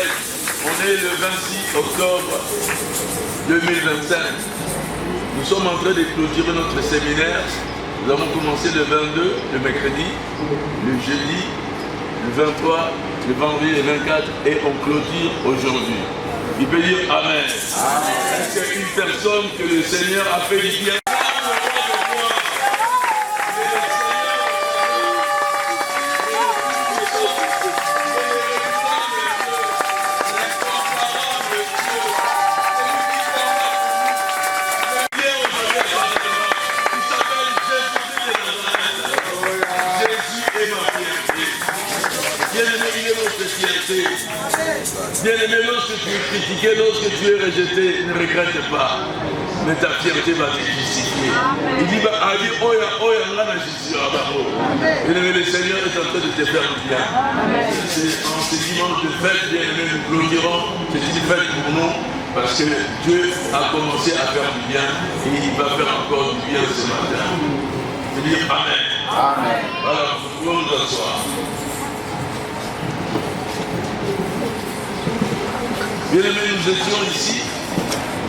Soleil. On est le 26 octobre 2025. Nous sommes en train de clôturer notre séminaire. Nous avons commencé le 22, le mercredi, le jeudi, le 23, le vendredi, le 24 et on clôture aujourd'hui. Il peut dire Amen. Est-ce qu'il y a une personne que le Seigneur a fait du bien? Bien-aimé, lorsque tu es critiqué, lorsque tu es rejeté, ne regrette pas. Mais ta fierté va te justifier. Il dit, Oya, bien-aimé, le Seigneur est en train de te faire du bien. C'est en ce dimanche de fête, bien-aimé, nous clôturons. C'est une fête pour nous, parce que Dieu a commencé à faire du bien et il va faire encore du bien ce matin. Je dis Amen. Amen. Voilà, nous pouvons nous asseoir. Bien aimé, nous étions ici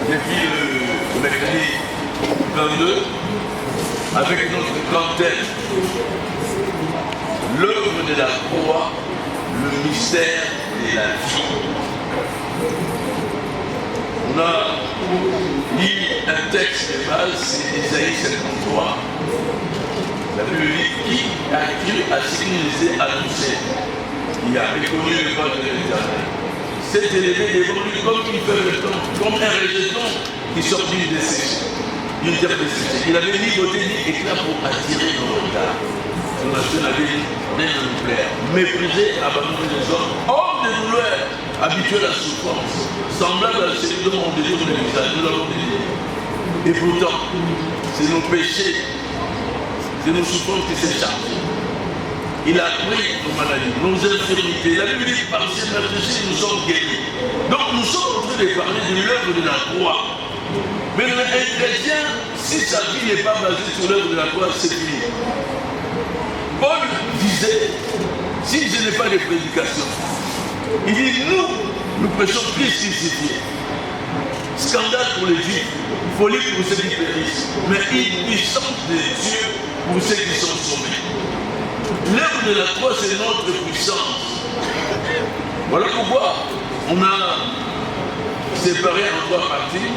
depuis le mercredi 22 avec notre grand thème, l'œuvre de la croix, le mystère de la vie. On a lu un texte de base, c'est Isaïe 53. La Bible dit qui a cru à ce qu'il nous est annoncé, qui a reconnu le pas de l'Éternel. S'est élevé devant lui comme une feuille de thon, comme un rejeton qui sort d'une desséchée, d'une terre desséchée. Il avait ni beauté ni éclat pour attirer nos regards. Son nation avait dit rien à nous plaire. Méprisé, abandonné des hommes, homme de douleur, habitué à la souffrance, semblable à celui dont on désire le visage. Nous l'avons dit. Et pourtant, c'est nos péchés, c'est nos souffrances qui s'échappent. Il a pris nos maladies, nos infirmités. La Bible dit par ses meurtrissures, nous sommes guéris. Donc nous sommes en train de parler de l'œuvre de la croix. Mais un chrétien, si sa vie n'est pas basée sur l'œuvre de la croix, c'est fini. Paul disait, si je n'ai pas de prédication, il dit, nous prêchons Christ crucifié. Scandale pour les Juifs, folie pour ceux qui périssent, mais une puissance de Dieu pour ceux qui sont sauvés. L'œuvre de la croix, c'est notre puissance. Voilà pourquoi on a séparé en trois parties.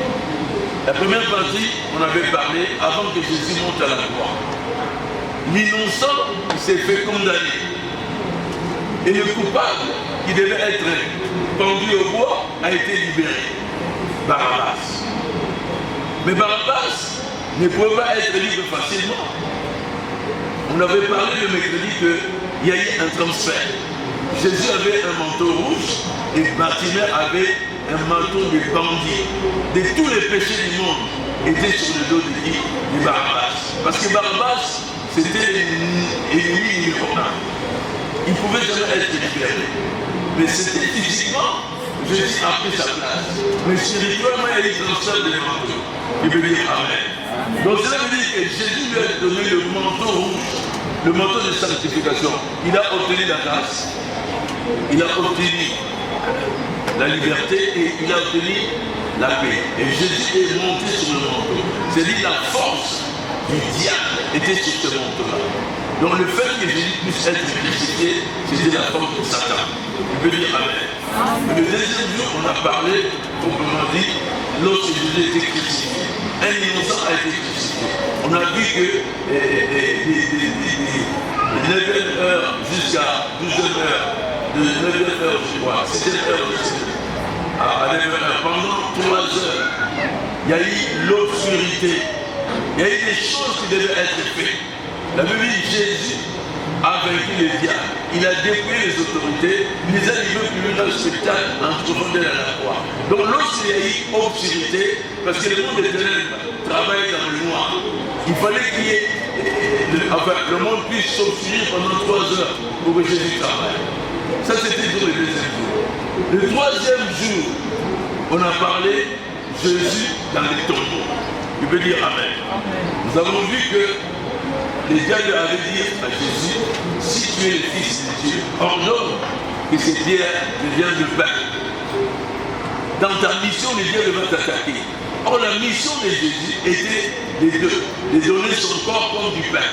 La première partie, on avait parlé avant que Jésus monte à la croix. L'innocent s'est fait condamner. Et le coupable, qui devait être pendu au bois, a été libéré. Barabbas. Mais Barabbas ne pouvait pas être libre facilement. On avait parlé le mercredi qu'il y a eu un transfert. Jésus avait un manteau rouge et Bartimée avait un manteau de bandit. De tous les péchés du monde étaient sur le dos de Barabbas. Parce que Barabbas, c'était l'ennemi numéro 1. Il ne pouvait jamais être libéré. Mais c'était physiquement, Jésus a pris sa place. Mais spirituellement, il y a eu un transfert de manteau. Il veut dire Amen. Donc cela veut dire que Jésus lui a donné le manteau rouge, le manteau de sanctification. Il a obtenu la grâce, il a obtenu la liberté et il a obtenu la paix. Et Jésus est monté sur le manteau. C'est-à-dire la force du diable était sur ce manteau-là. Donc le fait que Jésus puisse être crucifié, c'était la force de Satan. Il veut dire Amen. Le deuxième jour, on a parlé, proprement dit, lorsque Jésus était crucifié. Un innocent a été crucifié. On a vu que de 9h jusqu'à 12h, de 9h, je crois, 7h, à 9h, pendant 3 heures, il y a eu l'obscurité. Il y a eu des choses qui devaient être faites. La Bible dit Jésus a vaincu le diable. Il a dépouillé les autorités, il les a livrés plus loin dans le spectacle en profondeur à la croix. Donc lorsqu'il y a eu obscurité, parce que le monde des ténèbres travaille dans le noir, il fallait qu'il y ait, le monde puisse s'obscurer pendant 3 heures pour que Jésus travaille. Ça c'était pour le deuxième jour. Le troisième jour, on a parlé Jésus dans les tombeaux. Il veut dire Amen. Nous avons vu que les diables avaient dit à Jésus, si tu es le Fils de Dieu, ordonne que ces pierres deviennent de pain. dans ta mission, le diable va t'attaquer. Or, la mission de Jésus était de donner son corps comme du pain.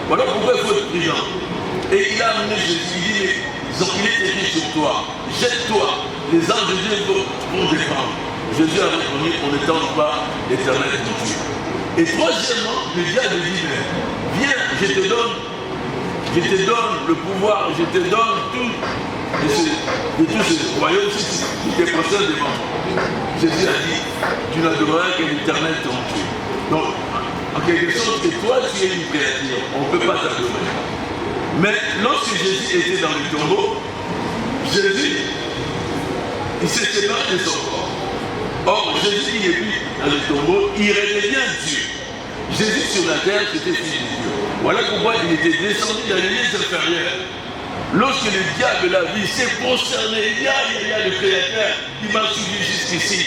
Voilà pourquoi il faut être prudent. Et il a amené Jésus, il dit, il est écrit sur toi, jette-toi, les anges de Dieu vont défendre. Jésus a répondu, on n'étend pas l'éternel ton Dieu. Et troisièmement, le diable dit, viens, je te donne le pouvoir, je te donne tout de tous ces royaumes si tu t'es prostré devant moi. Jésus a dit, tu n'adoreras que l'éternel ton Dieu. Donc, en quelque sorte, que toi tu es une créature, on ne peut pas t'adorer. Mais lorsque Jésus était dans le tombeau, Jésus, il s'est séparé de son corps. Or, Jésus, il est plus dans le tombeau, il redevient Dieu. Jésus sur la terre, c'était fils de Dieu. Voilà pourquoi il était descendu dans les lieux inférieurs. Lorsque le diable l'a vu, il s'est concerné. Il y a le Créateur qui m'a suivi jusqu'ici.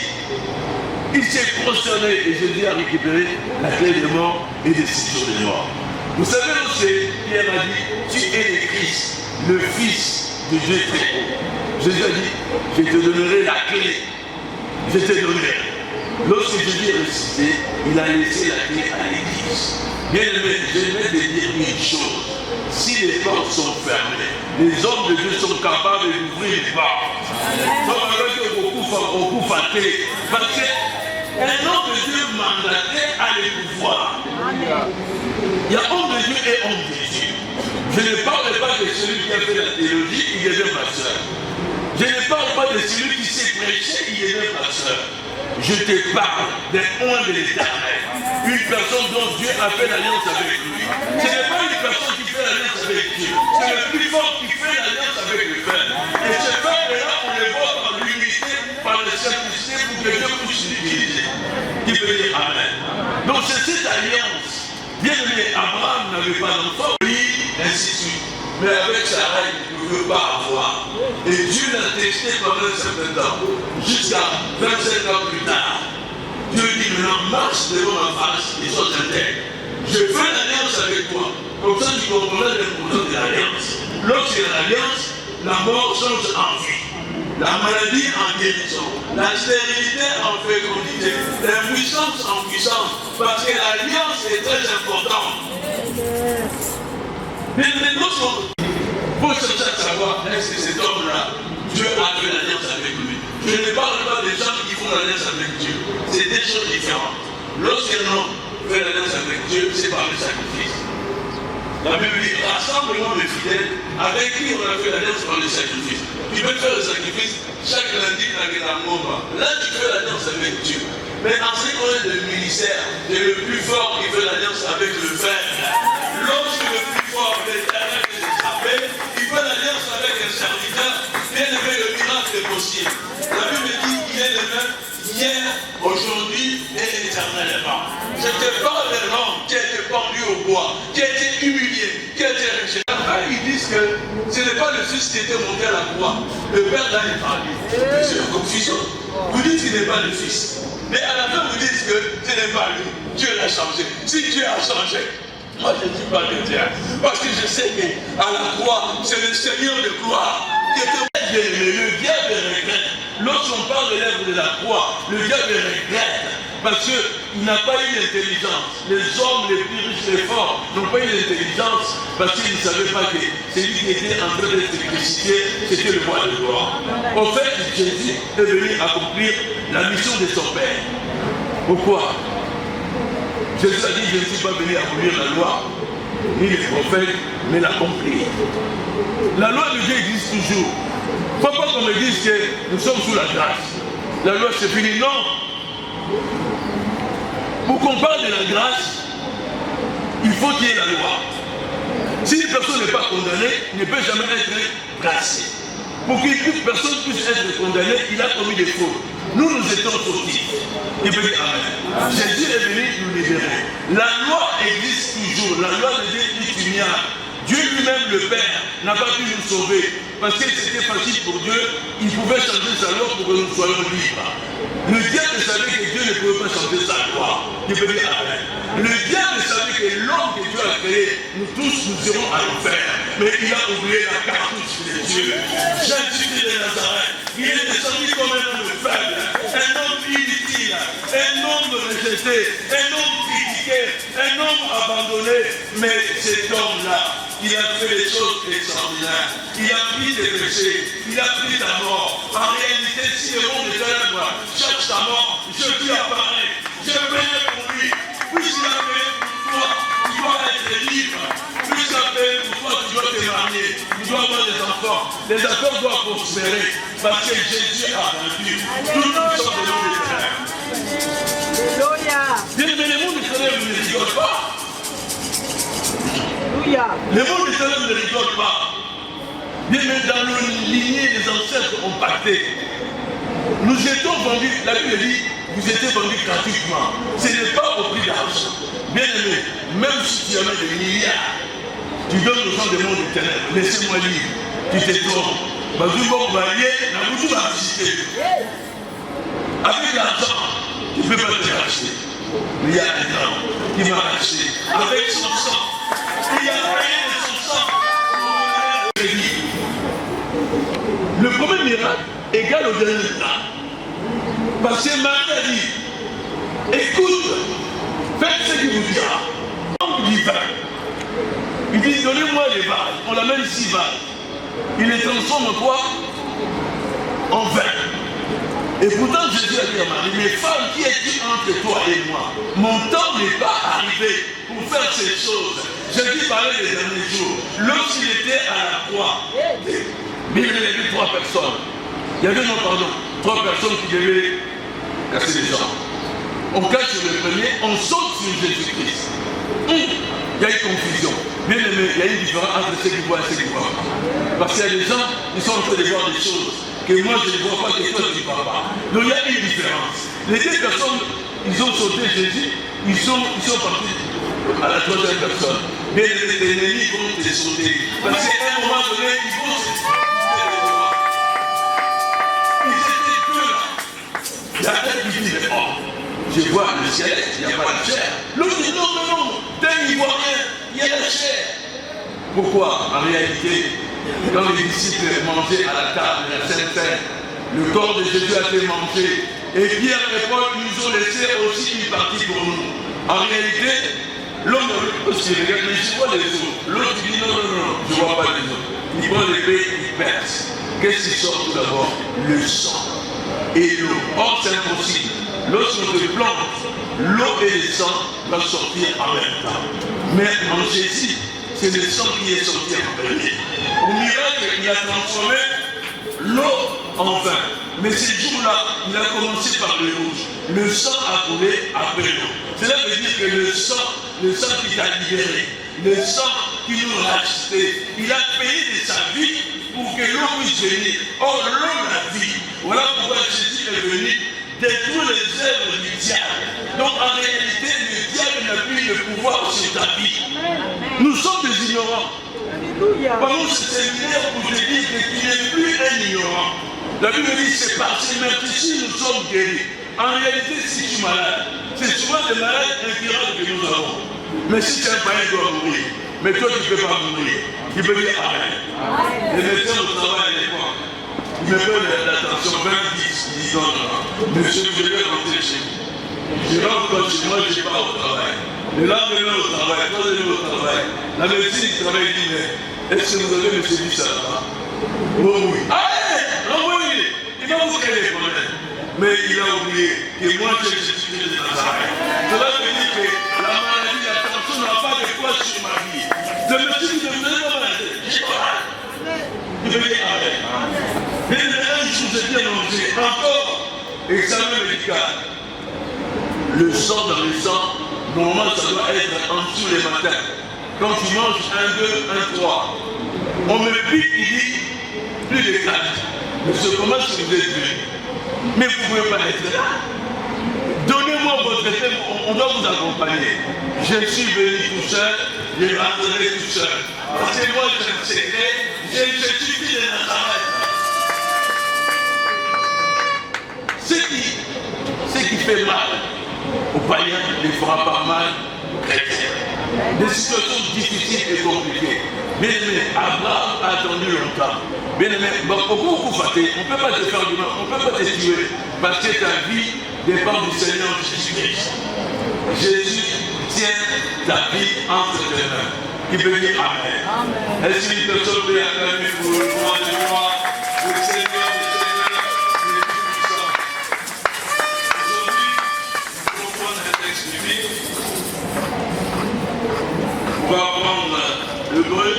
Il s'est concerné et Jésus a récupéré la clé des morts et des séjours des morts. Vous savez, lorsque Pierre a dit, tu es le Christ, le Fils de Dieu très haut. Jésus a dit, je te donnerai la clé. Je te donnerai. Lorsque Jésus est ressuscité, il a laissé la clé à l'Église. Bien aimé, je vais te dire une chose. Si les portes sont fermées, les hommes de Dieu sont capables d'ouvrir les portes. Parce qu'un homme de Dieu mandaté a le pouvoir. Il y a homme de Dieu et homme de Dieu. Je ne parle pas de celui qui a fait la théologie, il devient pasteur. Je ne parle pas de celui qui s'est prêché, il devient pasteur. Je te parle d'un homme de l'Éternel. Une personne dont Dieu a fait l'alliance avec lui. Ce n'est pas une personne qui fait l'alliance avec Dieu. C'est le plus fort qui fait l'alliance avec le Père. Et ce Père-là, on le voit par l'unité, par la simplicité pour que Dieu puisse l'utiliser. Qui veut dire Amen. Donc c'est cette alliance. Bien aimé, Abraham n'avait pas d'enfant, oui, ainsi de suite. Mais avec Sarah, il ne pouvait pas avoir. Et Dieu l'a testé pendant un certain temps. Jusqu'à 25 ans plus tard. Dieu dit maintenant, marche devant ma face et sois intègre. Je fais l'alliance avec toi. Comme ça, tu comprendras l'importance de l'alliance. Lorsqu'il y a l'alliance, la mort change en vie. La maladie en guérison. La stérilité en fécondité. L'impuissance en puissance. Parce que l'alliance est très importante. Mais lorsqu'on faut chercher à savoir, est-ce que cet homme-là, Dieu a fait l'alliance avec lui? Je ne parle pas des gens qui font l'alliance avec Dieu. C'est des choses différentes. Lorsqu'un homme fait l'alliance avec Dieu, c'est par le sacrifice. La Bible dit, rassemblement de fidèles avec qui on a fait l'alliance par le sacrifice. Tu peux faire le sacrifice chaque lundi dans la Moma. Là, tu fais l'alliance avec Dieu. Mais en ce qui concerne le ministère, c'est le plus fort qui fait l'alliance avec le Père. Lorsque le plus fort, l'Éternel que j'ai appelé, il fait l'alliance avec un serviteur, bien aimé, le miracle est possible. La Bible dit qu'il est le même hier, aujourd'hui et éternellement. Je te parle de l'homme qui a été pendu au bois, qui a été humilié, qui a été rejeté. Ils disent que ce n'est pas le Fils qui était monté à la croix. Le Père l'a épargné. C'est une confusion. Vous dites qu'il n'est pas le Fils. Mais à la fin, vous dites que ce n'est pas lui. Dieu l'a changé. Si Dieu a changé, moi je ne dis pas de Dieu. Parce que je sais qu'à la croix, c'est le Seigneur de gloire qui était bien aimé. Le diable regrette. Lorsqu'on parle de l'œuvre de la croix, le diable regrette. Parce qu'il n'a pas eu l'intelligence. Les hommes les plus riches, les forts, n'ont pas eu l'intelligence parce qu'ils ne savaient pas que celui qui était en train d'être crucifié, c'était le roi de gloire. En fait, Jésus est venu accomplir la mission de son Père. Pourquoi? Jésus a dit, je ne suis pas venu abolir la loi, ni les prophètes, mais l'accomplir. La loi de Dieu existe toujours. Il ne faut pas qu'on me dise que nous sommes sous la grâce. La loi c'est fini. Non. Pour qu'on parle de la grâce, il faut qu'il y ait la loi. Si une personne n'est pas condamnée, il ne peut jamais être grâcé. Pour qu'une personne puisse être condamnée, il a commis des fautes. Nous, nous étions fautifs. Il peut dire Amen. Jésus est venu nous libérer. La loi existe toujours. La loi de Dieu est ignare. Dieu lui-même, le Père, n'a pas pu nous sauver. Parce que c'était facile pour Dieu, il pouvait changer sa loi pour que nous soyons libres. Le diable savait que Dieu ne pouvait pas changer sa loi. Il peut dire Amen. Le diable savait que l'homme que Dieu a créé, nous tous, nous irons à l'enfer. Mais il a oublié la cartouche de Dieu. Jésus de Nazareth, il est descendu comme un homme faible. rejeté, un homme critiqué, un homme abandonné. Mais cet homme-là, il a fait des choses extraordinaires. Il a pris tes péchés, il a pris ta mort. En réalité, si le monde de ténèbres cherche ta mort, je lui apparais. Je paierai pour lui. Puisqu'il a payé pour toi, tu dois être libre. Puisqu'il a payé pour toi, tu dois te marier. Tu dois avoir des enfants. Les enfants doivent prospérer. Parce que Jésus a vaincu toute puissance de l'homme des ténèbres. Bien aimé, le monde des ténèbres ne rigole pas. Le monde des ténèbres ne rigole pas. Bien aimé, dans nos lignées, les ancêtres ont pacté. Nous étions vendus, la Bible dit, vous étiez vendus gratuitement. Ce n'est pas au prix d'argent. Bien aimé, même si tu as des milliards, tu donnes aux gens du monde des ténèbres. Laissez-moi libre. Tu te trompes. Avec l'argent, tu ne peux pas te racheter. Mais il y a un homme qui m'a racheté. Avec son sang. Il y a rien de son sang. Le premier miracle égale au dernier miracle. Parce que Marie a dit, écoute, faites ce qu'il vous dira. On dit vin. Il dit, donnez-moi les vases. On l'amène 6 vases. Il les transforme en quoi? En vin. Et pourtant Jésus a dit à Marie, mais femme, qui est-il entre toi et moi? Mon temps n'est pas arrivé pour faire ces choses. Jésus parlait les derniers jours. Lorsqu'il était à la croix, mais il y avait 3 personnes. Il y avait, non pardon, 3 personnes qui devaient casser les gens. On cache sur le premier, on saute sur Jésus-Christ. Il y a une confusion. Bien aimé, il y a une différence entre ceux qui voient et ceux qui ne voient pas. Parce qu'il y a des gens qui sont en train de voir des choses que moi je ne vois pas, que toi tu ne vois pas. Donc il y a une différence. Les 2 personnes, ils ont sauté Jésus, ils sont partis à la 3e personne. Bien aimé, les ennemis vont te sauter. Parce qu'à un moment donné, ils vont se sauter. Ils étaient 2 là. Il y a un qui dit, mais oh, je vois le ciel, il n'y a pas de chair. L'autre dit, non, mais non, il voit rien, il y a la chair. Pourquoi? En réalité, quand les disciples mangeaient à la table de la Sainte Seine, le corps de Jésus a été mangé. Et Pierre et Paul nous ont laissé aussi une partie pour nous. En réalité, l'homme aussi regarde, mais je vois les autres. L'autre dit non, non, non, je ne vois pas les autres. Il prend l'épée, il perce. Qu'est-ce qui sort tout d'abord? Le sang et l'eau. Or, c'est impossible. Lorsqu'on te plante, l'eau et le sang doivent sortir en même temps. Mais en Jésus, c'est le sang qui est sorti en premier. Au miracle, il a transformé l'eau en vin. Mais ce jour-là, il a commencé par le rouge. Le sang a coulé après l'eau. Cela veut dire que le sang qui t'a libéré, le sang qui nous a racheté, il a payé de sa vie pour que l'eau puisse venir. Or, l'eau la vie. Voilà pourquoi Jésus est venu détruire les œuvres du diable. Donc en réalité, le diable n'a plus de pouvoir sur ta vie. Nous sommes des ignorants. Pendant ce séminaire, vous te dites que tu n'es plus un ignorant. La Bible dit c'est parce que même si nous sommes guéris. En réalité, si tu es malade, c'est souvent des malades incurables que nous avons. Mais si tu es un païen, tu dois mourir. Mais toi, tu ne peux pas mourir. Tu peux dire Amen. Les médecins au travail à l'époque, ils me prennent l'attention 20-10, ils disent non, monsieur, je vais rentrer chez vous. Je rentre chez moi, je pars au travail. Le lendemain au travail, quand je vais au travail, la médecine du travail dit, mais est-ce que vous avez M. Bissara? Oh oui. Allez, renvoyez-le. Il va vous créer des problèmes. Mais il a oublié que moi j'ai Jésus de Nazareth. Cela veut dire que la maladie, la tension n'a pas de poids sur ma vie. Je me suis dit, je ne vais pas malade. Je suis malade. Je vais dire Amen. Mais un jour, j'ai bien mangé. Encore, examen médical. Le sang dans le sang, normalement, ça doit être en dessous les matins. Quand tu manges 1, 2, 1, 3, on me pique, il dit plus de 4. Monsieur, comment est-ce que vous êtes venu? Mais vous ne pouvez pas être là. Donnez-moi votre thème, on doit vous accompagner. Je suis venu tout seul, je rentrerai tout seul. Parce que moi, j'ai un secret, j'ai Jésus de Nazareth. Ce qui fait mal aux païens ne fera pas mal aux chrétiens. Des situations difficiles et compliquées. Bien aimé, Abraham a attendu longtemps. Bien aimé, on ne peut pas te faire du mal, on ne peut pas te tuer. Parce que ta vie dépend du Seigneur Jésus-Christ. Jésus tient ta vie entre tes mains. Qui peut dire Amen. Est-ce qu'une personne peut acclamer pour le roi de roi, le Seigneur des Seigneurs, le Tout-Puissant? Aujourd'hui, nous allons prendre un texte biblique. On va prendre l'Hébreu,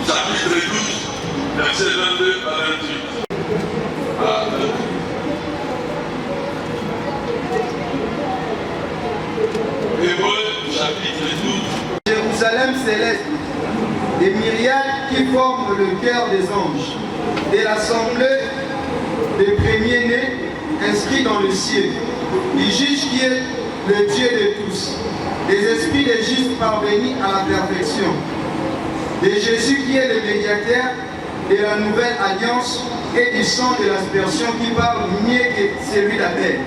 chapitre 12, versets 22 à 28. Hébreu, chapitre 12. Jérusalem céleste, des myriades qui forment le cœur des anges, et l'assemblée des premiers-nés inscrits dans le ciel, du juge qui est le Dieu de tous, des esprits des justes parvenus à la perfection, de Jésus qui est le médiateur de la nouvelle alliance et du sang de l'aspersion qui parle mieux que celui d'Abel.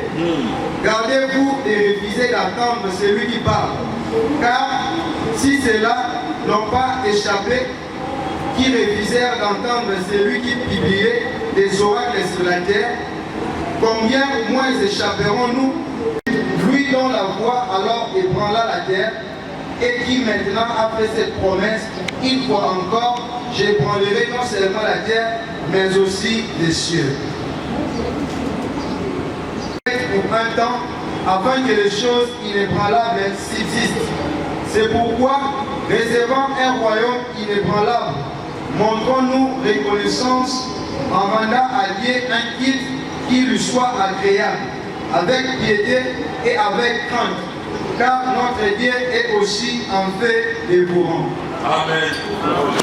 Gardez-vous de refuser d'attendre celui qui parle, car si ceux-là n'ont pas échappé, qui refusèrent d'entendre celui qui publiait des oracles sur la terre, combien moins échapperons-nous, lui dont la voix alors ébranla la terre, et qui maintenant a fait cette promesse, une fois encore, j'ébranlerai non seulement la terre, mais aussi les cieux. Pour un temps, afin que les choses inébranlables subsistent. C'est pourquoi, réservant un royaume inébranlable, montrons-nous reconnaissance en rendant à Dieu un culte qui lui soit agréable, avec piété et avec crainte, car notre Dieu est aussi en fait dévouant. Amen.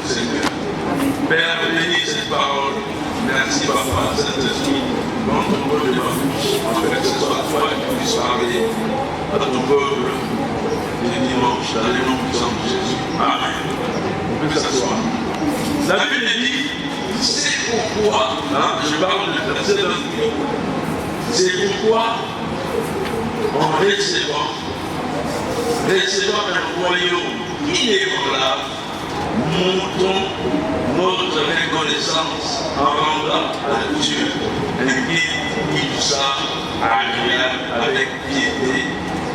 Seigneur. Père, bénis cette parole. Merci, Papa, Saint-Esprit, dans ton mot de ma bouche, afin que ce soit toi qui puisses parler à ton peuple les dimanches, dans le nom puissant de Jésus. Amen. On peut s'asseoir. La Bible dit, c'est pourquoi, je parle de verset 28, c'est pourquoi, en recevant un royaume inébranlable, montrons notre reconnaissance en rendant à Dieu un guide qui nous soit agréable avec piété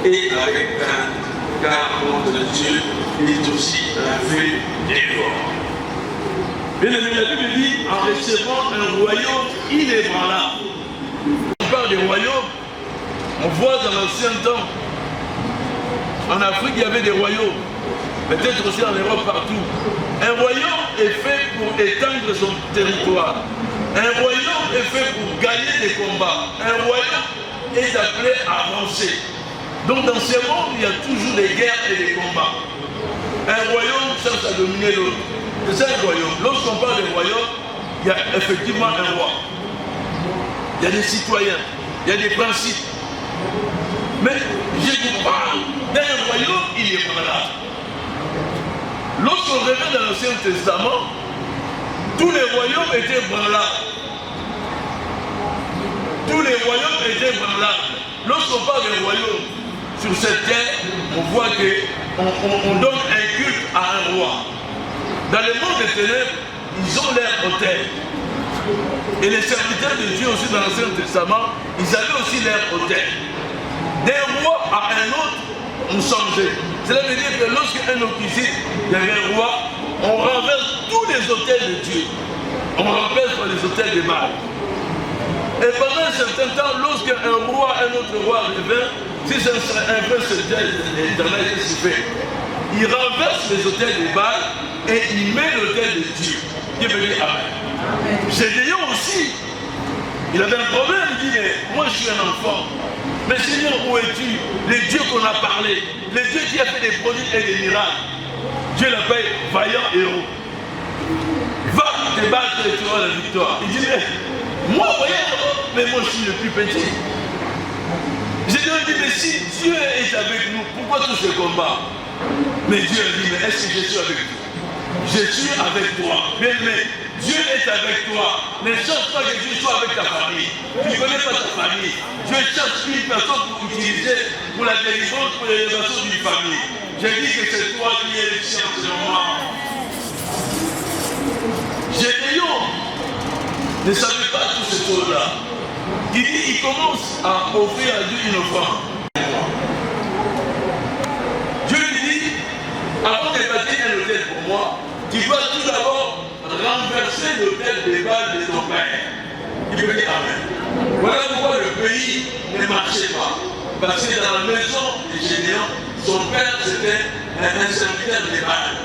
et avec crainte, car notre Dieu est aussi un fait dévorant. Bien aimé, la Bible dit en recevant un royaume inébranlable. On parle des royaumes, on voit dans l'ancien temps, en Afrique il y avait des royaumes. Peut-être aussi en Europe, partout. Un royaume est fait pour étendre son territoire. Un royaume est fait pour gagner des combats. Un royaume est appelé à avancer. Donc dans ce monde, il y a toujours des guerres et des combats. Un royaume cherche à dominer l'autre. C'est ça un royaume. Lorsqu'on parle de royaume, il y a effectivement un roi. Il y a des citoyens. Il y a des principes. Mais je vous parle d'un royaume inébranlable. Lorsqu'on revient dans l'Ancien Testament, tous les royaumes étaient branlables. Tous les royaumes étaient branlables. Lorsqu'on parle des royaumes sur cette terre, on voit qu'on donne un culte à un roi. Dans le monde des ténèbres, ils ont leur autel. Et les serviteurs de Dieu aussi dans l'Ancien Testament, ils avaient aussi leur autel. D'un roi à un autre, on changeait. Cela veut dire que lorsqu'un officier devient roi, on renverse tous les autels de Dieu. On remplace par les autels des Baal. Et pendant un certain temps, lorsqu'un roi, un autre roi revient, si c'est un vrai serviteur éternel qui se fait, il renverse les autels des Baal et il met l'autel de Dieu. Qui veut dire Amen. Gédéon aussi, il avait un problème, il dit, mais moi je suis un enfant. Mais Seigneur, où es-tu? Les dieux qu'on a parlé, les dieux qui a fait des prodiges et des miracles. Dieu l'appelle vaillant héros. Va te battre et tu auras la victoire. Il dit, mais moi, voyez, mais moi je suis le plus petit. Gédéon dit, mais si Dieu est avec nous, pourquoi tous ces combats? Mais Dieu a dit, mais est-ce que je suis avec toi? Je suis avec toi. Bien aimé, Dieu est avec toi. Ne cherche pas que Dieu soit avec ta famille. Tu ne connais pas ta famille. Dieu cherche une personne pour utiliser pour la délivrance, pour l'élévation d'une famille. J'ai dit que c'est toi qui es le chien de moi. Gédéon ne savait pas toutes ces choses-là. Il commence à offrir à Dieu une offrande. Dieu lui dit, avant de bâtir un hôtel pour moi, tu dois tout d'abord renverser l'hôtel des balles de ton père. Il peut dire Amen. Voilà pourquoi le pays ne marchait pas. Parce que dans la maison des Gédéon, son père c'était un serviteur des balles.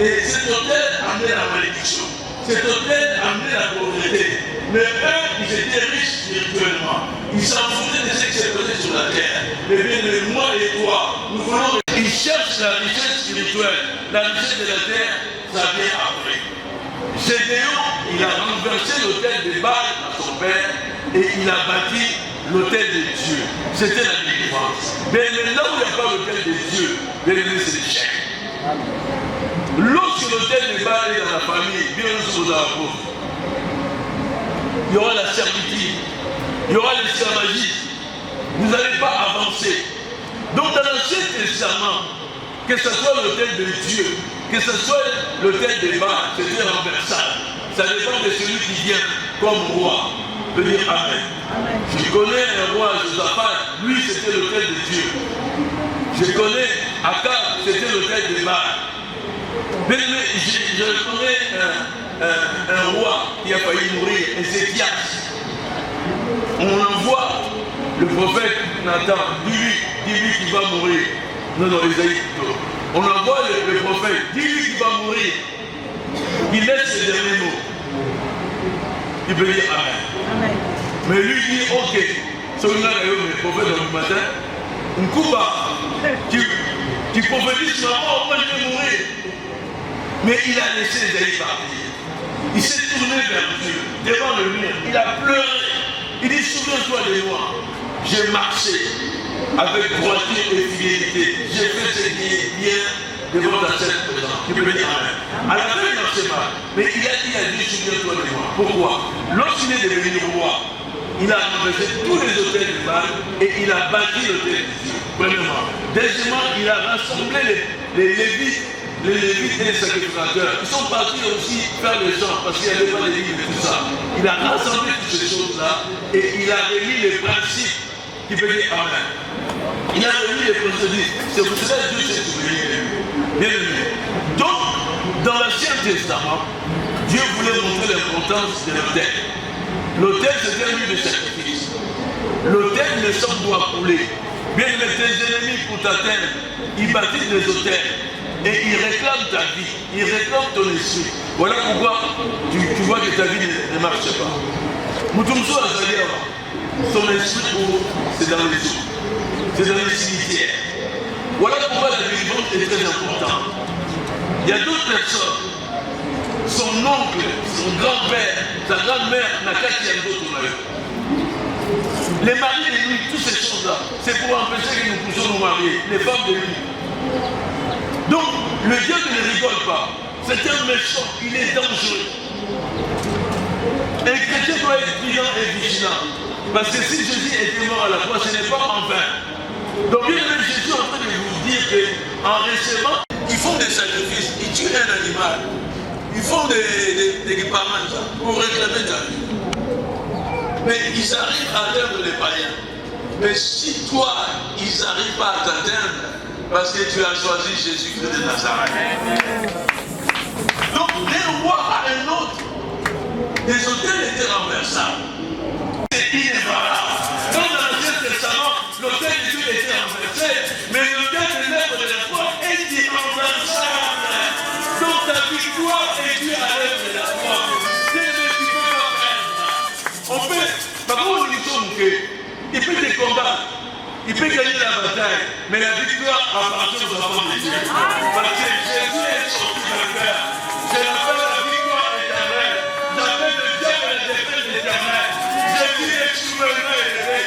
Et cet hôtel amenait la malédiction. Cet hôtel amenait la pauvreté. Mais eux, ils étaient riches spirituellement. Ils s'en foutaient de ce qui se faisait sur la terre. Mais moi et toi, nous voulons. Ils cherchent la richesse spirituelle. La richesse de la terre, ça vient après. Gédéon, il a renversé l'autel des Baals à son père et il a bâti l'autel de Dieu. C'était la délivrance. Mais là où il n'y a pas l'autel de Dieu, c'est l'échec. Lorsque l'autel des Baals est dans la famille, bien sûr dans la pauvre, il y aura la servitude, il y aura l'esclavagisme. Vous n'allez pas avancer. Donc dans l'Ancien Testament, que ce soit l'autel de Dieu, que ce soit l'autel des Baals, c'était renversable. Ça dépend de celui qui vient comme roi. De dire Amen. Je connais un roi Josaphat, lui c'était l'autel de Dieu. Je connais Akab, c'était l'autel des Baals. Mais je connais un roi qui a failli mourir, Ézéchias. On envoie le prophète Nathan, dis-lui qu'il va mourir. Non, Isaïe plutôt. On envoie le prophète, dis-lui qu'il va mourir. Il laisse les derniers mots. Il peut dire Amen. Mais lui dit, ok, celui-là, le prophète du matin, une coupa, qui prophétise sur la mort, moi je vais mourir. Mais il a laissé Isaïe partir. Il s'est tourné vers Dieu, devant le mur. Il a pleuré. Il dit, souviens-toi de moi. J'ai marché avec droiture et fidélité. J'ai fait ce qui est bien devant ta scène présente. Tu peux dire Amen. À la fin, il marchait pas. Mais il a dit, souviens-toi de moi. Pourquoi? Lorsqu'il est devenu roi, il a renversé tous les hôtels du Baal et il a bâti l'hôtel de Dieu. Premièrement. Deuxièmement, il a rassemblé les Lévites et les sacrificateurs. Ils sont partis aussi faire les gens parce qu'il n'y avait pas d'église et tout ça. Il a rassemblé toutes ces choses-là et il a remis les principes qui veut dire Amen. Il a remis les principes. C'est pour cela que Dieu s'est souvenu de lui. Bien aimé. Donc, dans l'Ancien Testament, Dieu voulait montrer l'importance de l'autel. L'autel, c'était un lieu de sacrifice. L'autel, le sang doit couler. Bien aimé, tes ennemis pour t'atteindre, ils bâtissent des autels. Et ils réclament ta vie, ils réclament ton esprit. Voilà pourquoi tu vois que ta vie ne marche pas. Moutoumsou a Zadia, son esprit, c'est dans les eaux, c'est dans les cimetières. Voilà pourquoi la délivrance est très importante. Il y a d'autres personnes, son oncle, son grand-père, sa grand-mère n'a qu'à qu'il y ait d'autres mariés. Les maris de lui, toutes ces choses-là, c'est pour empêcher que nous puissions nous marier, les femmes de lui. Donc, le Dieu ne rigole pas. C'est un méchant, il est dangereux. Un chrétien doit être prudent et vigilant. Parce que si Jésus était mort à la croix, ce n'est pas en vain. Donc, bien aimé, Jésus est en train de vous dire qu'en recevant, ils font des sacrifices, ils tuent un animal. Ils font des guéparements pour réclamer ta vie. Mais ils arrivent à atteindre les païens. Mais si toi, ils n'arrivent pas à t'atteindre, parce que tu as choisi Jésus-Christ de Nazareth. Donc, d'un roi à un autre, les hôtels étaient renversables. C'est inébranlable. Dans l'Ancien Testament, l'hôtel de Dieu était renversé, mais l'hôtel de l'œuvre de la foi est irrenversable. Donc, ta victoire est due à l'œuvre de la foi. C'est ce qui peut pas perdre. On peut, par contre, il peut te combattre. Il peut gagner la bataille, mais la victoire appartient aux enfants de Dieu. Parce que Jésus est sorti de la guerre. Je l'appelle la victoire éternelle. J'appelle le diable la défaite éternelle. Jésus est souverain élevé.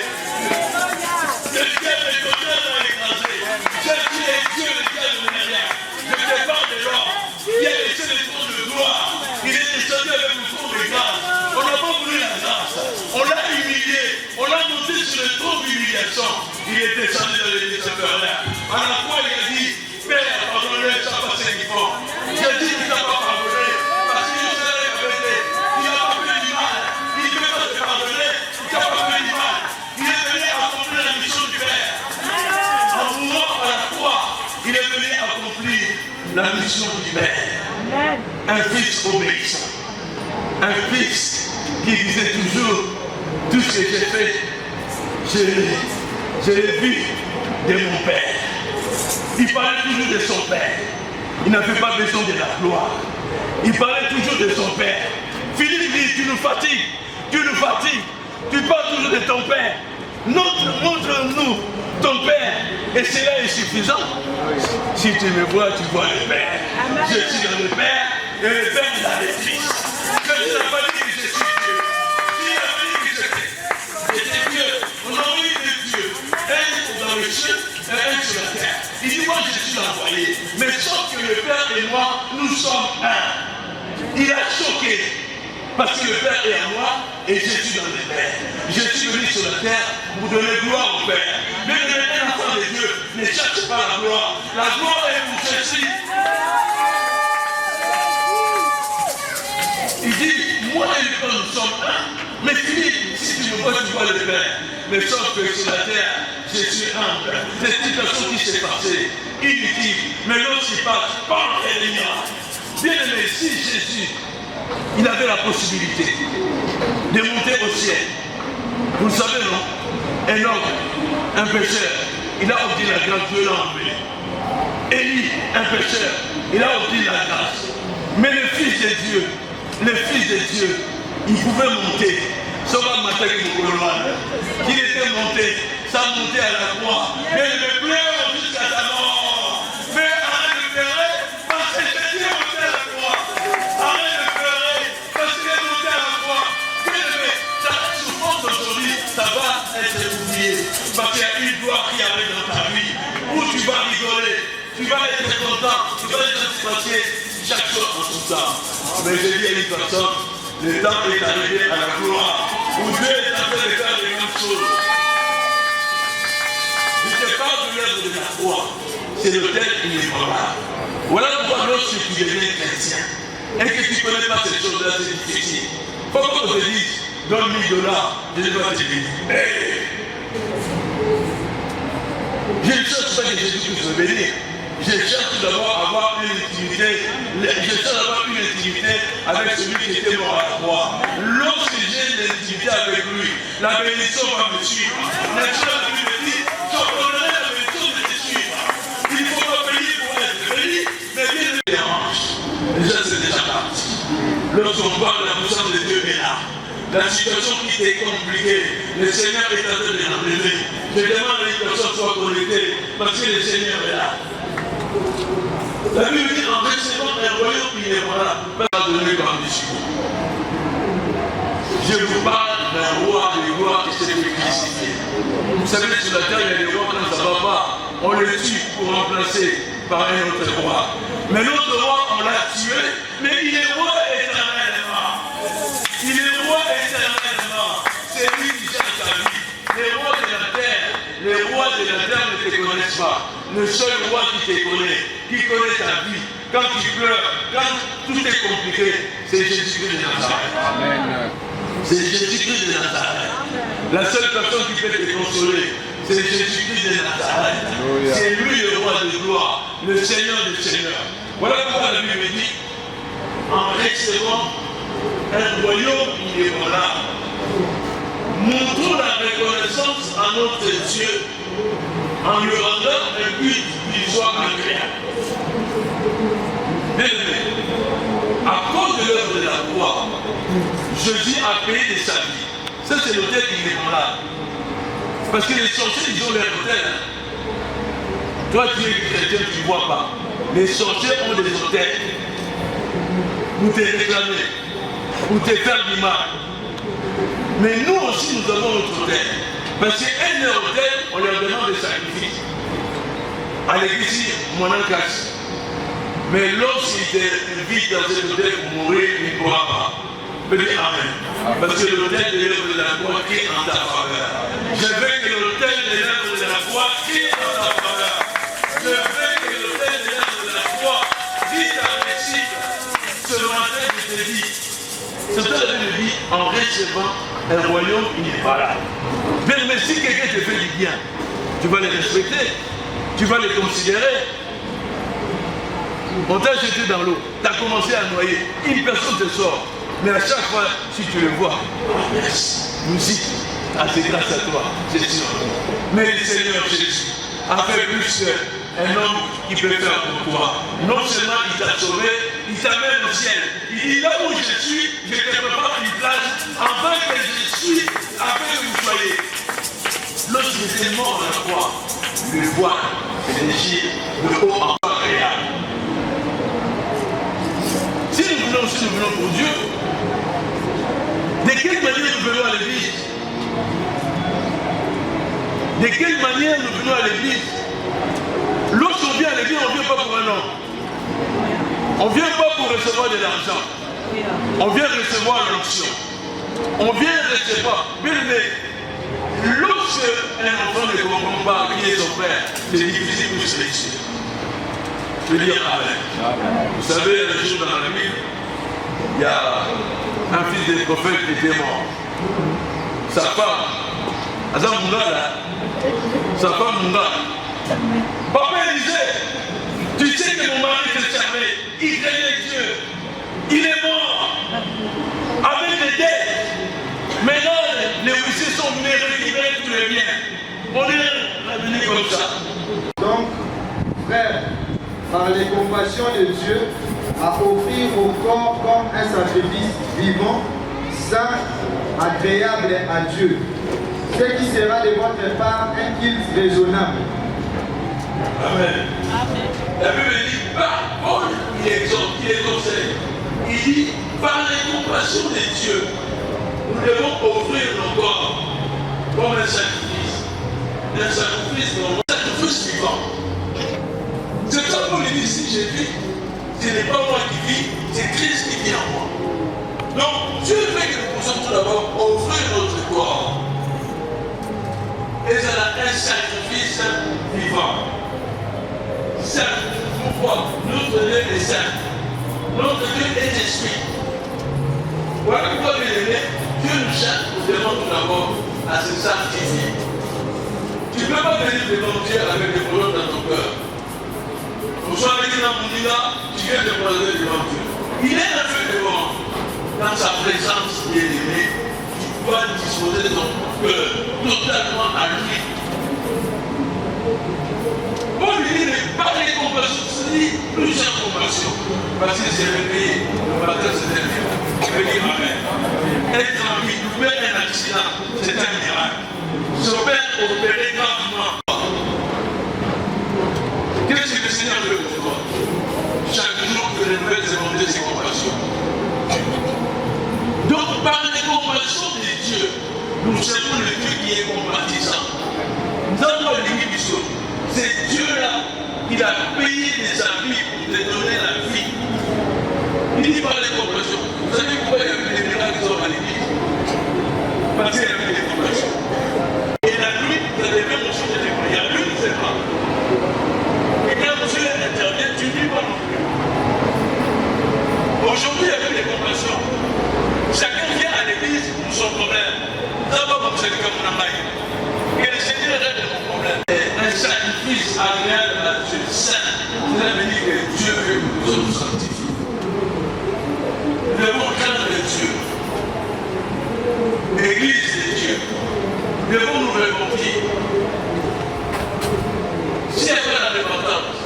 Le diable est totalement écrasé. Jésus est Dieu, le diable n'est rien. Je te parle de l'homme qui a laissé le trône de gloire. Il est descendu avec le trône de grâce. On n'a pas voulu la grâce. On l'a humilié. On l'a monté sur le trône d'humiliation. Il est descendu dans l'église inférieure. À la fois, il a dit, Père, pardonne-le, ça pas ce qu'ils font. Jésus ne t'a pas pardonné, parce qu'il nous a répété. Il n'a pas fait du mal. Il ne peut pas te pardonner. Il t'a pas fait un fils obéissant, un fils qui disait toujours, tout ce que j'ai fait, je l'ai vu de mon père. Il parlait toujours de son père. Il n'avait pas besoin de la gloire. Il parlait toujours de son père. Philippe dit, tu nous fatigues, tu parles toujours de ton père. Montre-nous ton père. Et cela est suffisant. Si tu me vois, tu vois le père. Amen. Je suis dans le père et le père est dans le fils. Jésus n'a pas dit que je suis Dieu. Il a dit que j'étais Dieu. On a envoyé des dieux. Un dans le ciel et un sur la terre. Il dit, moi je suis l'envoyé. Mais sauf que le père et moi, nous sommes un. Il a choqué. Parce que le Père est à moi et je suis dans le Père. Je suis venu sur la terre pour donner gloire au Père. Mais un enfant de Dieu ne cherche pas la gloire. La gloire est pour Jésus. Il dit, moi et le Père, nous sommes un. Mais Philippe, si tu me vois, tu vois le Père. Mais sauf que sur la terre, je suis humble. C'est une personne qui s'est passée, inutile. Mais l'autre qui passe, par l'ennemi. Bien aimé, si Jésus, il avait la possibilité de monter au ciel. Vous le savez, non? Un homme, un pécheur, il a obtenu la grâce, Dieu l'a enlevé. Élie, un pécheur, il a obtenu la grâce. Mais le Fils de Dieu, il pouvait monter. Sauf à matin qu'il était monté, ça montait à la croix. Mais il me pleure jusqu'à sa mort. Mais arrête de pleurer, parce que Jésus est monté à la croix. Arrête de pleurer, parce qu'il est monté à la croix. Ta souffrance aujourd'hui, ça va être oublié. Parce qu'il y a une gloire qui arrive dans ta vie, où tu vas rigoler, tu vas être content, tu vas être satisfait, chaque chose en son temps. Mais je dis à une personne, le temps est arrivé à la gloire, où Dieu est en train de faire les mêmes choses. Je ne te parle de l'œuvre de la croix, c'est l'autel inébranlable. Voilà pourquoi lorsque tu deviens chrétien, et que tu ne connais pas ces choses-là, c'est difficile. Il faut qu'on te dise, donne $1000, je ne vais pas te dire. Je ne cherche pas que Jésus puisse revenir. Je cherche d'abord à avoir une intimité. Je cherche d'avoir une intimité avec celui qui était mort à la croix. Lorsque j'ai l'intimité avec lui, la bénédiction va me suivre. La Bible me dit, j'ordonnerai la bénédiction de te suivre. Il ne faut pas payer pour être béni, mais bien le dérange. Déjà, c'est déjà parti. Lorsqu'on parle de la puissance de Dieu est là. La situation qui était compliquée, le Seigneur est en train de l'enlever. Je demande à une personne soit connectée parce que le Seigneur est là. La Bible dit en recevant un royaume inébranlable, pas donné comme discours. Je vous parle d'un roi de gloire qui s'est fait crucifier. Vous savez, sur la terre, il y a des rois quand ça ne va pas. On les tue pour remplacer par un autre roi. Mais l'autre roi, on l'a tué, mais il est roi éternellement. Il est roi éternellement. C'est lui qui gère sa vie. Les rois de la terre ne te connaissent pas. Le seul roi qui te connaît, qui connaît ta vie, quand tu pleures, quand tout est compliqué, c'est Jésus-Christ de Nazareth. Amen. C'est Jésus-Christ de Nazareth. La seule personne qui peut te consoler, c'est Jésus-Christ de Nazareth. C'est lui le roi de gloire, le Seigneur des Seigneurs. Voilà pourquoi la Bible dit, en recevant un royaume inébranlable, montrons la reconnaissance à notre Dieu en lui rendant un but qui soit agréable. Bien aimé, à cause de l'œuvre de la croix, Jésus a payé de sa vie. Ça, c'est l'autel inébranlable. Parce que les sorciers, ils ont leur autel. Toi, tu es chrétien, tu ne vois pas. Les sorciers ont des autels. Pour te réclamer, pour te faire du mal. Mais nous aussi, nous avons notre autel. Parce qu'un hôtel, on leur demande des sacrifices. À l'église, mon en cache. Mais lorsqu'il t'invite dans cet hôtel pour mourir, il ne pourra pas. Je dis Amen. Parce que l'hôtel de l'œuvre de la croix qui est en ta faveur. Je veux que l'hôtel de l'œuvre de la croix qui est en ta faveur. Je veux que l'hôtel de l'œuvre de la croix dise à Mexique. Ce matin, je te dis. C'est ça que je dis en recevant un royaume inébranlable. Mais si quelqu'un te fait du bien, tu vas les respecter, tu vas les considérer. On t'a jeté dans l'eau, tu as commencé à noyer, une personne te sort. Mais à chaque fois, si tu le vois, merci, nous y, c'est grâce à toi, c'est sûr. Mais le Seigneur Jésus a fait plus qu'un homme qui peut faire pour toi. Non seulement il t'a sauvé, il t'amène au ciel. Il dit là où je suis, je te prépare une place, afin que je suis, afin que vous soyez. Lorsque j'étais mort à la croix, le voile et les gilets de haut en bas agréable. Si nous venons pour Dieu, de quelle manière nous venons à l'église? De quelle manière nous venons à l'église? Lorsqu'on vient à l'église, on ne vient pas pour un homme. On ne vient pas pour recevoir de l'argent. On vient recevoir l'onction. On vient recevoir. Mais lorsque un enfant ne comprend pas qui est son père, c'est difficile pour se réussir. Je veux dire Amen. Vous savez, un jour dans la Bible, il y a un fils de prophète qui était mort. Sa femme, Azam Mungala, sa femme Mungala. Papa disait, tu sais que mon mari te servait, il craignait Dieu, il est mort avec des dettes. Maintenant, les huissiers sont venus récupérer tous les biens. On est revenu comme ça. Donc, frère, par les compassions de Dieu, à offrir au corps comme un sacrifice vivant, saint, agréable à Dieu, ce qui sera de votre part un culte raisonnable. Amen. Amen. La Bible dit, par Paul, il est conseil. Il dit, par les compassions de Dieu, nous devons offrir nos corps comme un sacrifice. Un sacrifice vivant. C'est ça qu'on dit, si je vis, ce n'est pas moi qui vis, c'est Christ qui vit en moi. Donc, Dieu fait que nous puissions tout d'abord offrir notre corps. Et ça a un sacrifice vivant. Saint, pourquoi? Notre Dieu est saint. Notre Dieu est esprit. Voilà pourquoi, bien aimé, Dieu nous demande tout d'abord à se sanctifier. Tu ne peux pas venir devant Dieu avec des problèmes dans ton cœur. Pour soi, avec un amour, tu viens te poser devant Dieu. Il est un peu devant. Dans sa présence, bien aimé, tu dois disposer de ton cœur totalement à lui. Paul lui dit, par les compassions, c'est plusieurs compassions. Parce qu'il s'est réveillé, le matin c'était un miracle. Je veux dire Amen. Être en vie, faire un accident, c'est un miracle. Se faire opérer gravement. Qu'est-ce que le Seigneur veut pour toi? Chaque jour que les nouvelles demander ses compassions. Donc par les compassions de Dieu, nous savons le Dieu qui est compatissant. Nous avons le Bisso. C'est Dieu-là, il a payé des amis pour te donner la vie. Il dit par les compassions. Vous savez pourquoi il y a eu des miracles qui sont à l'église? Parce qu'il y a eu des compassions. Et la nuit, vous avez même aussi des démons. Il y a lui qui ne sait pas. Et quand Dieu intervient, tu ne dis pas non plus. Aujourd'hui, il y a eu des compassions. Chacun vient à l'église pour son problème. Ça va comme c'est comme on a maille. Que le Seigneur règle mon problème. Un sacrifice agréable à Dieu, saint. Cela veut dire que Dieu veut que nous nous sanctifions. Nous devons craindre Dieu. Église de Dieu. Nous devons nous repentir. Si elle fait la repentance,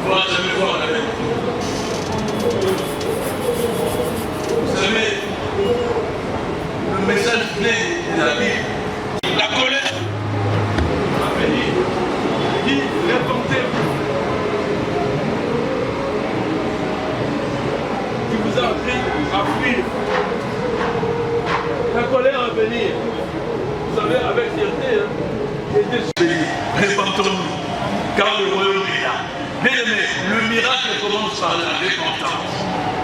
on ne va jamais voir la même. Vous savez, le message clé de la Bible, la colère, va venir. Il dit, répentez-vous. Qui vous a appris à fuir. La colère va venir. Vous savez, avec fierté, répentons-nous, car le royaume est là. Bien aimé, le miracle commence par la repentance.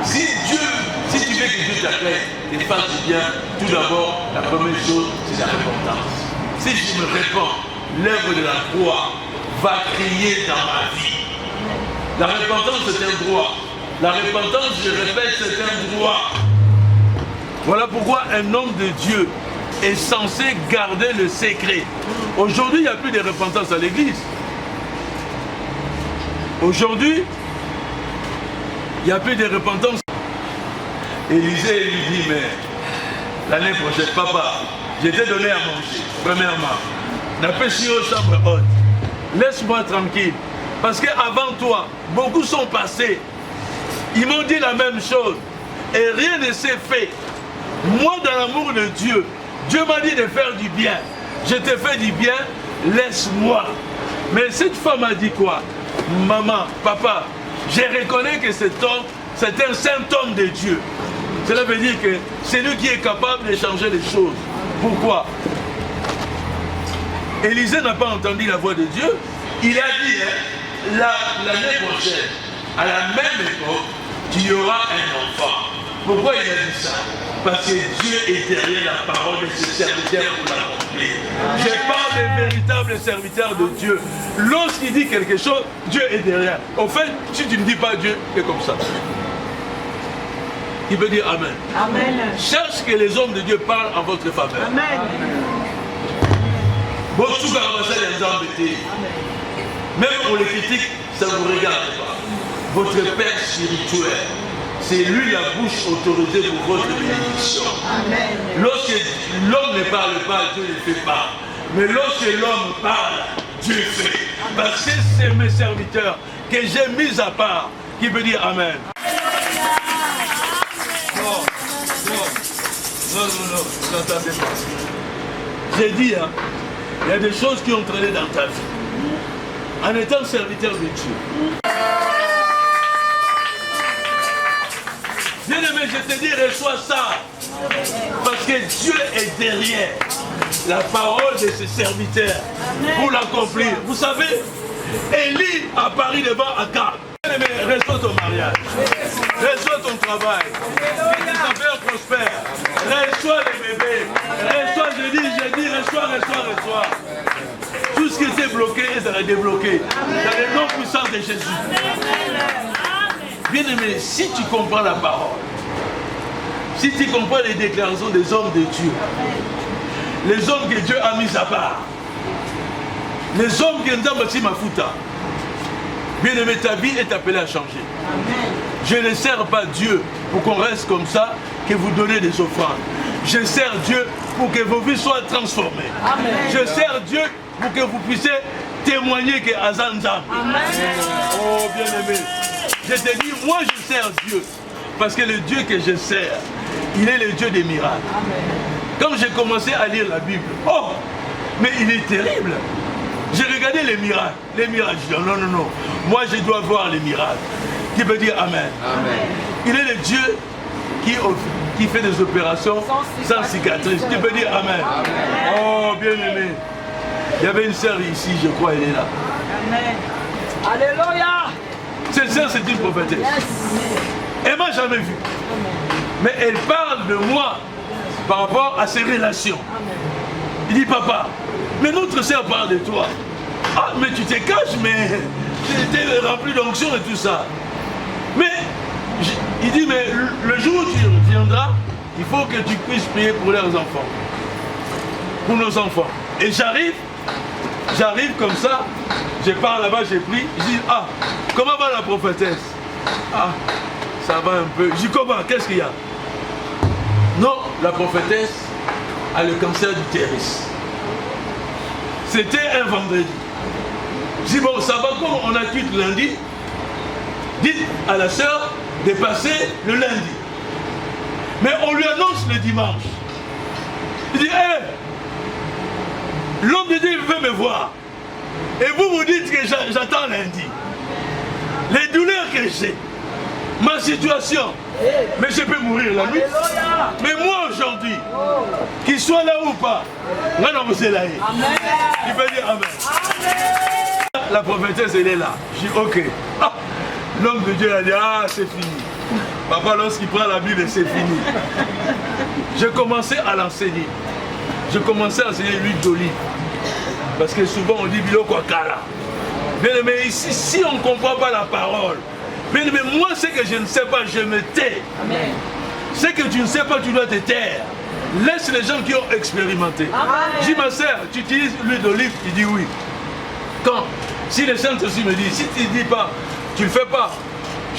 Si tu veux que Dieu t'appelle et fasse du bien, tout d'abord, la première chose, c'est la repentance. Si je me répands, l'œuvre de la croix va crier dans ma vie. La repentance, c'est un droit. La repentance, je répète, c'est un droit. Voilà pourquoi un homme de Dieu est censé garder le secret. Aujourd'hui, il n'y a plus de repentance à l'église. Aujourd'hui, n'y a plus de repentance. Élisée lui dit, mais l'année prochaine, papa, je t'ai donné à manger, premièrement. N'a pas si aux chambres hautes. Laisse-moi tranquille. Parce qu'avant toi, beaucoup sont passés. Ils m'ont dit la même chose. Et rien ne s'est fait. Moi, dans l'amour de Dieu, Dieu m'a dit de faire du bien. Je te fais du bien, laisse-moi. Mais cette femme a dit quoi? Maman, papa, je reconnais que cet homme, c'est un saint homme de Dieu. Cela veut dire que c'est lui qui est capable de changer les choses. Pourquoi? Élisée n'a pas entendu la voix de Dieu. Il a dit, l'année prochaine, à la même époque, tu auras un enfant. Pourquoi il a dit ça? Parce que Dieu est derrière la parole de ses serviteurs pour l'accomplir. Je parle des véritables serviteurs de Dieu. Lorsqu'il dit quelque chose, Dieu est derrière. Au fait, si tu ne dis pas Dieu, c'est comme ça. Il peut dire Amen. Amen. Cherche que les hommes de Dieu parlent en votre faveur. Amen. Même pour les critiques, ça ne vous regarde pas. Votre Père spirituel, c'est lui la bouche autorisée pour votre bénédiction. Lorsque l'homme ne parle pas, Dieu ne fait pas. Mais lorsque l'homme parle, Dieu fait. Parce que c'est mes serviteurs que j'ai mis à part. Qui peut dire Amen? Non, n'entendez pas. J'ai dit, hein, il y a des choses qui ont traîné dans ta vie. En étant serviteur de Dieu. Bien-aimé, je te dis, reçois ça. Parce que Dieu est derrière la parole de ses serviteurs pour l'accomplir. Vous savez, Élie a pari devant Akab. Bien-aimé, reçois ton mariage. Reçois ton travail. Que tes affaires prospèrent. Reçois les bébés. Reçois, je dis, reçois. Tout ce qui était bloqué est débloqué. Dans le nom puissant de Jésus. Bien-aimé, si tu comprends la parole, si tu comprends les déclarations des hommes de Dieu, les hommes que Dieu a mis à part, les hommes qui ont bâti ma fouta, bien-aimé, ta vie est appelée à changer. Je ne sers pas Dieu pour qu'on reste comme ça, que vous donnez des offrandes. Je sers Dieu pour que vos vies soient transformées. Amen. Je sers Dieu pour que vous puissiez témoigner que Azanzam. Oh bien-aimé, je te dis, moi je sers Dieu. Parce que le Dieu que je sers, il est le Dieu des miracles. Amen. Quand j'ai commencé à lire la Bible, oh, mais il est terrible. J'ai regardé les miracles. Les miracles, je dis non. Moi je dois voir les miracles. Qui peut dire Amen. Amen. Il est le Dieu qui fait des opérations sans cicatrice. Qui peut dire Amen. Amen. Oh, bien-aimé. Il y avait une sœur ici, je crois, elle est là. Amen. Alléluia. Cette sœur, c'est une prophétesse. Yes. Elle ne m'a jamais vu. Mais elle parle de moi par rapport à ses relations. Amen. Il dit, papa, mais notre sœur parle de toi. Ah, mais tu te caches, mais tu étais rempli d'onction et tout ça. Mais, il dit, mais le jour où tu reviendras, il faut que tu puisses prier pour leurs enfants. Pour nos enfants. Et j'arrive comme ça, je pars là-bas, j'ai pris, je dis, ah, comment va la prophétesse? Ah, ça va un peu. Je dis, comment? Qu'est-ce qu'il y a? Non, la prophétesse a le cancer du utérus. C'était un vendredi. Je dis, bon, ça va comme on a quitte lundi. Dites à la sœur de passer le lundi. Mais on lui annonce le dimanche. Il dit, hé, l'homme de Dieu veut me voir. Et vous dites que j'attends lundi. Les douleurs que j'ai, ma situation, mais je peux mourir la nuit. Mais moi aujourd'hui, qu'il soit là ou pas, maintenant vous êtes là. Il peut dire Amen. La prophétesse, elle est là. Je dis, ok. Ah, l'homme de Dieu a dit, ah, c'est fini. Papa, lorsqu'il prend la Bible, c'est fini. Je commençais à l'enseigner. Je commençais à enseigner l'huile d'olive. Parce que souvent on dit biloko akala. Bien aimé, ici, si on ne comprend pas la parole, bien aimé, moi ce que je ne sais pas, je me tais. Amen. Ce que tu ne sais pas, tu dois te taire. Laisse les gens qui ont expérimenté. Je dis, ma soeur, tu utilises l'huile d'olive? Il dit oui. Quand? Si les saints aussi me disent, si tu ne dis pas, tu ne le fais pas,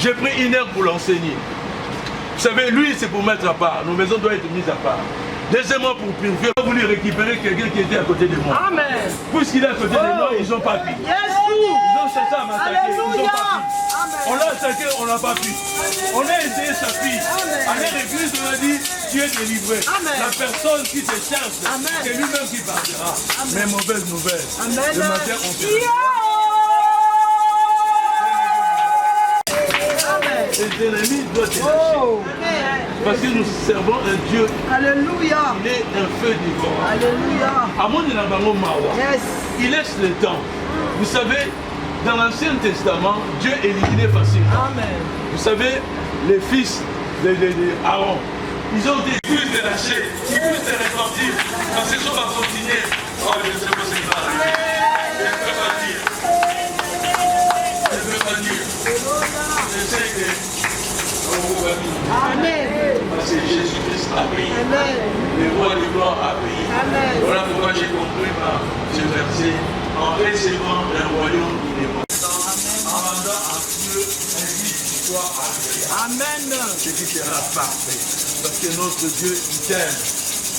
J'ai pris 1 heure pour l'enseigner. Vous savez, lui, c'est pour mettre à part. Nos maisons doivent être mises à part. Deuxièmement, pour purifier, on a voulu récupérer quelqu'un qui était à côté de moi. Amen. Puisqu'il est à côté de moi, ils n'ont pas pu. Ils ont cherché à m'attaquer, ils n'ont pas pu. On l'a attaqué, on n'a pas pu. On a essayé sa fille. À l'église, on a dit, tu es délivré. La personne qui te cherche, c'est lui-même qui partira. Mais mauvaise nouvelle. Le matin, on se les ennemis doivent être lâchés. Parce que nous servons un Dieu. Alléluia. Il est un feu dévorant. Alléluia. Amon de Nabango Mawa. Il laisse le temps. Vous savez, dans l'Ancien Testament, Dieu éliminait facilement. Amen. Vous savez, les fils d'Aaron, ils ont été plus de lâcher, ils plus de repentir. Parce que ça va continuer. Oh, je ne sais pas ce qui va arriver. Je ne peux pas dire. Je ne peux pas dire. Je sais que. Amen. Parce que Jésus-Christ a pris. Amen. Le roi de gloire a pris. Amen. Voilà pourquoi j'ai conclu par ce verset. En recevant un royaume qui est bon. En rendant à Dieu un vie qui soit agréable. Amen. Ce qui sera parfait. Parce que notre Dieu, il t'aime.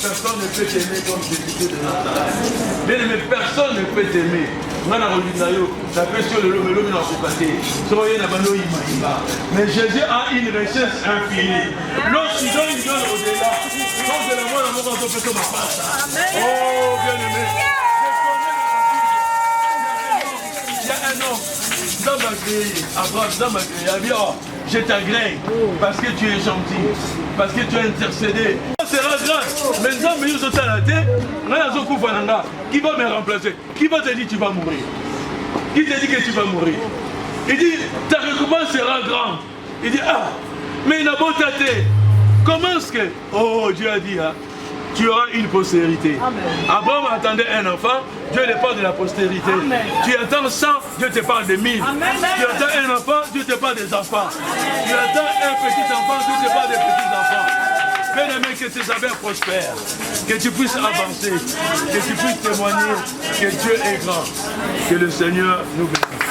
Personne ne peut t'aimer comme Jésus de Nazareth. Bien aimé, personne ne peut t'aimer. Mais Jésus a une richesse infinie. Lorsqu'il donne, il donne au-delà. Quand de l'amour, l'amour, on peut ma face. Oh, bien aimé. Il y a un homme. Dans ma grille, Abraham, dans ma grille, il a dit, oh, je t'agrée parce que tu es gentil, parce que tu as intercédé. Ça sera grave. Maintenant, mais nous sommes à la tête, qui va me remplacer? Qui va te dire tu vas mourir? Qui te dit que tu vas mourir? Il dit, ta récompense sera grande. Il dit, ah, mais il n'a beau tâter. Comment est-ce que... Oh, Dieu a dit, hein, tu auras une postérité. Amen. Abraham attendait un enfant, Dieu ne parle de la postérité. Amen. Tu attends 100, Dieu te parle de 1000. Amen. Tu attends un enfant, Dieu te parle des enfants. Tu attends un petit enfant, Dieu te parle des petits enfants. Bien-aimé, que tes affaires prospèrent, que tu puisses avancer, que tu puisses témoigner que Dieu est grand, que le Seigneur nous bénisse.